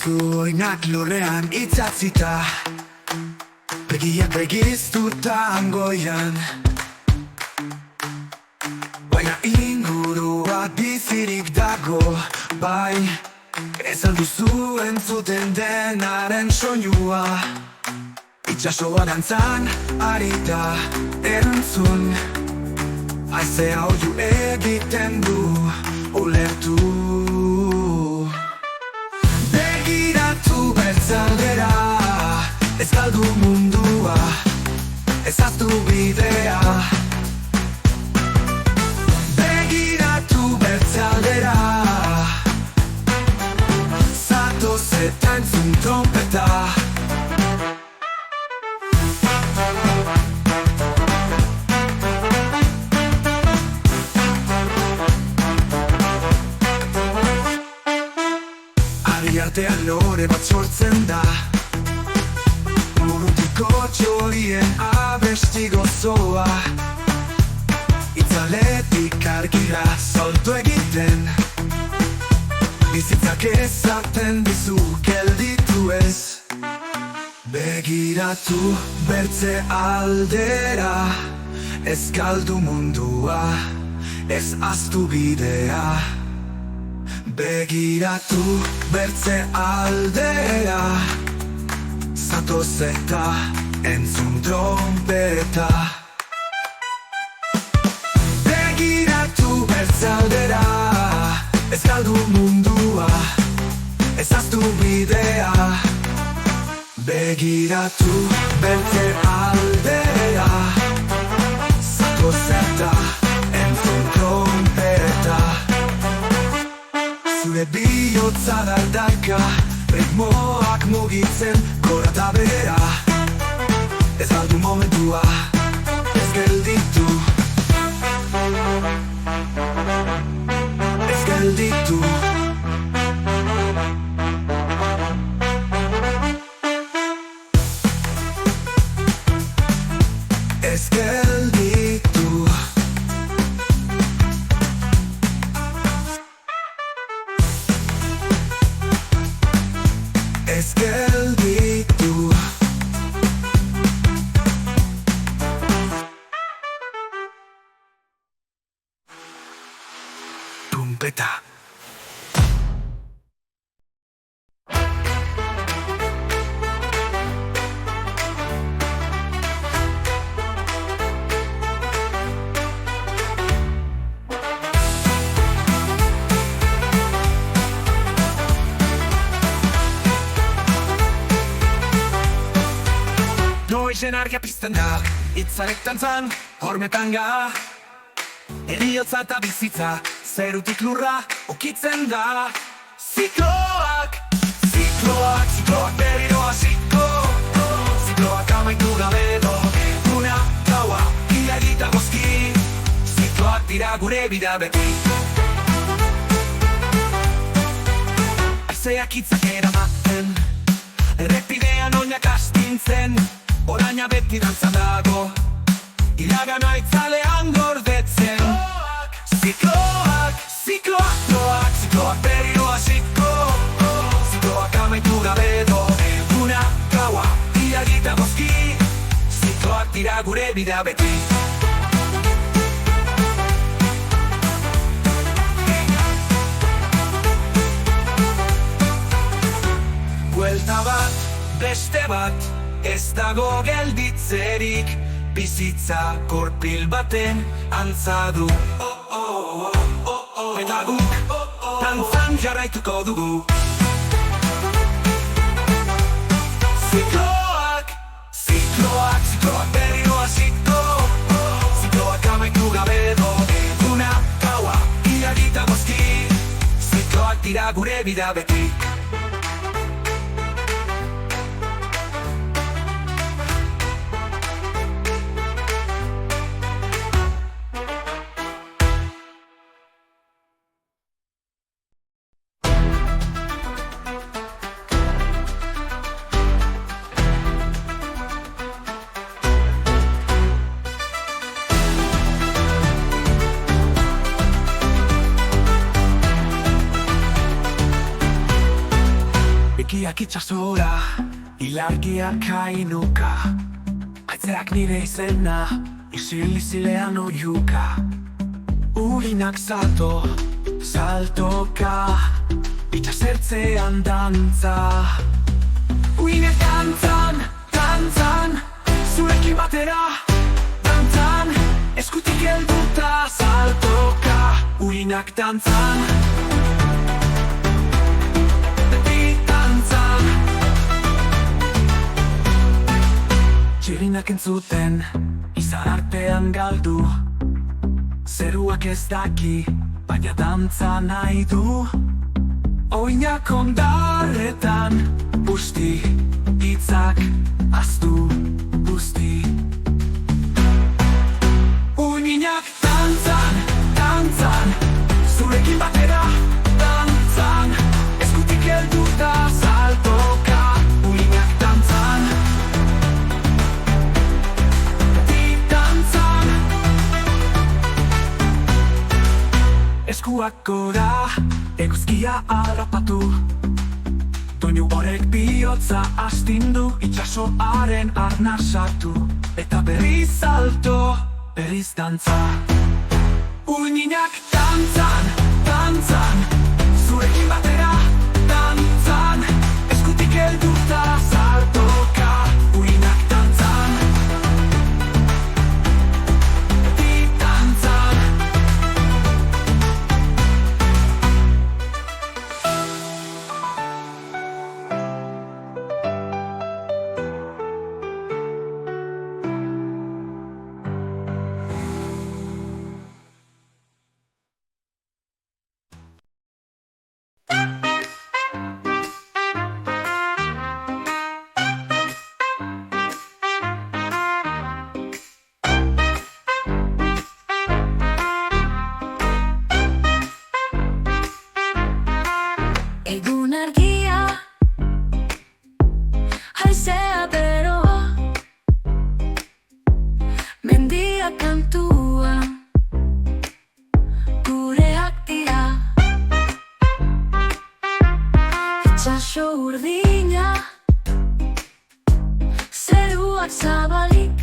Zuoinak lurrean itzatzita, begiak begiztuta angoian, baina ingurua bizirik dago, bai, ez alduzu entzuten denaren soinua. Itxasoa dantzan ari da erantzun, haizea oiu egiten du ulertu. Begiratu bertzaldera, ez galdu mundua, ez ahaztu bidea. Begiratu bertzaldera, zatoz eta entzun trompeta. Artean lore bat sortzen da, urrutiko txolien abesti gozoa. Itzaletik argira salto egiten, bizitzak ezaten dizu gelditu ez. Begiratu bertze aldera, ez galdu mundua, ez ahaztu bidea. Begiratu bertze aldera, zatoz eta entzun trompeta. Begiratu bertze aldera, ez galdu mundua, ez ahaztu bidea. Begiratu bertze aldera, zatoz eta entzun trompeta. Zure bihotza dardarka, ritmoak mugitzen gora eta behera. Ez galdu momentua, ez gelditu, ez gelditu. Ez gelditu. Ez gelditu. Trompeta. Noizen argia pizten da, itzarek dantzan, hormetan ga. Heriotza eta bizitza, zerutik lurra ukitzen da. Zikloak, zikloak, zikloak berriro hasiko. Zikloak amaitu gabe do, guna, gaua, ia egita gozki. Zikloak dira gure bida beti. Aizeak hitzak eramaten, errepidean oinak astintzen. Oraina beti dantzan dago, gure bidea beti. Buelta bat, beste bat, ez dago gelditzerik, bizitza korpil baten antza du. Eta guk, dantzan jarraituko dugu. Zikloak, zikloak, zikloak berriro hasiko. Zikloak amaitu gabe do, eguna, gaua, iragita mozki. Zikloak dira gure bidea beti. Begiak itxasora, ilargiak hainuka. Aitzerak nire izena, isil-izilean oiuka. Urinak salto, saltoka, itxasertzean dantza. Uinek dantzan, dantzan, zurekin batera, dantzan. Eskutik helduta saltoka, uinak dantzan. Txirinak entzuten, izan artean galdu. Zeruak ez daki, baina dantza nahi du. Oinak ondarretan, busti, hitzak, aztu, busti. Uinak dantzan, dantzan, zurekin batera, dantzan. Eskutik helduta saltoka, uinak dantzan. Eskuak gora, eguzkia harrapatu. Doinu horrek bihotza astindu, itxasoaren arnasatu. Eta berriz salto, berriz dantza. Uinak dantzan, dantzan, zurekin batera, dantzan. Eskutik helduta saltoka, uinak dantzan. Egun argia, haizea beroa, mendia kantua, gureak dira. Itxaso urdina, zeruak zabalik,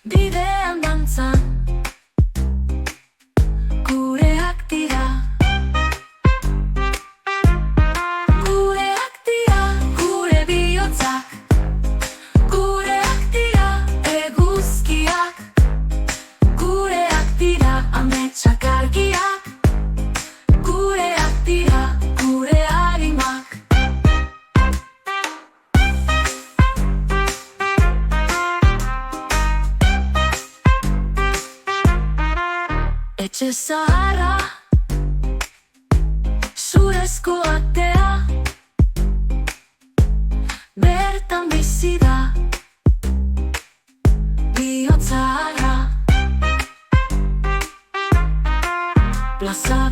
bidean dantzan, gureak dira. Etxe zaharra, zurezko atea, bertan bizi da, bihotza harra. Plaza